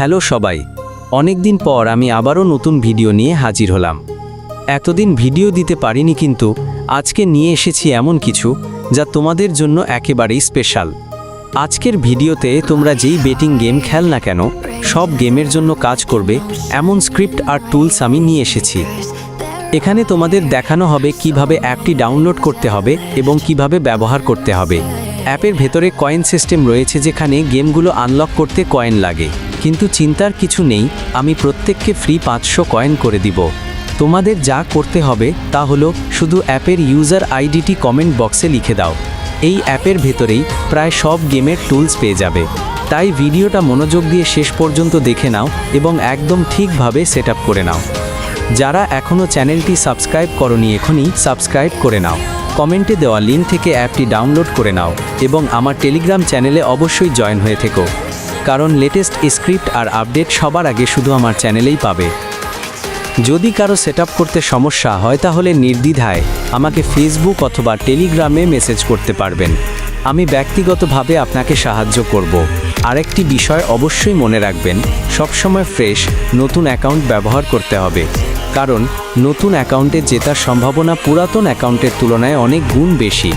Hello সবাই, অনেকদিন পর আমি আবারও নতুন ভিডিও নিয়ে হাজির হলাম। এতদিন ভিডিও দিতে পারিনি, কিন্তু আজকে নিয়ে এসেছি এমন কিছু যা তোমাদের জন্য একেবারেই স্পেশাল। আজকের ভিডিওতে তোমরা যেই বেটিং গেম খেল না কেন, সব গেমের জন্য কাজ করবে এমন স্ক্রিপ্ট আর টুলস আমি নিয়ে এসেছি। এখানে তোমাদের দেখানো হবে কিভাবে অ্যাপটি ডাউনলোড করতে হবে এবং কিভাবে ব্যবহার করতে হবে। অ্যাপের ভেতরে কয়েন সিস্টেম রয়েছে, যেখানে গেমগুলো আনলক করতে কয়েন লাগে, কিন্তু চিন্তার কিছু নেই, আমি প্রত্যেককে ফ্রি 500 কয়েন করে দিব। তোমাদের যা করতে হবে তা হলো শুধু অ্যাপের ইউজার আইডিটি কমেন্ট বক্সে লিখে দাও। এই অ্যাপের ভেতরেই প্রায় সব গেমের টুলস পেয়ে যাবে, তাই ভিডিওটা মনোযোগ দিয়ে শেষ পর্যন্ত দেখে নাও এবং একদম ঠিকভাবে সেট আপ করে নাও। যারা এখনও চ্যানেলটি সাবস্ক্রাইব করনি, এখনই সাবস্ক্রাইব করে নাও। কমেন্টে দেওয়া লিঙ্ক থেকে অ্যাপটি ডাউনলোড করে নাও এবং আমার টেলিগ্রাম চ্যানেলে অবশ্যই জয়েন হয়ে থেকো, কারণ লেটেস্ট স্ক্রিপ্ট আর আপডেট সবার আগে শুধু আমার চ্যানেলেই পাবে। যদি কারো সেট করতে সমস্যা হয় তাহলে নির্দ্বিধায় আমাকে ফেসবুক অথবা টেলিগ্রামে মেসেজ করতে পারবেন, আমি ব্যক্তিগতভাবে আপনাকে সাহায্য করব। আরেকটি বিষয় অবশ্যই মনে রাখবেন, সবসময় ফ্রেশ নতুন অ্যাকাউন্ট ব্যবহার করতে হবে, কারণ নতুন অ্যাকাউন্টে জেতার সম্ভাবনা পুরাতন অ্যাকাউন্টের তুলনায় অনেক গুণ বেশি।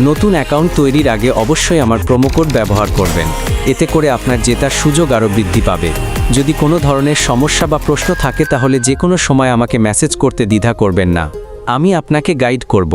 নতুন অ্যাকাউন্ট তৈরির আগে অবশ্যই আমার প্রোমোকোড ব্যবহার করবেন, এতে করে আপনার জেতার সুযোগ আরও বৃদ্ধি পাবে। যদি কোনো ধরনের সমস্যা বা প্রশ্ন থাকে তাহলে যে কোনো সময় আমাকে মেসেজ করতে দ্বিধা করবেন না, আমি আপনাকে গাইড করব।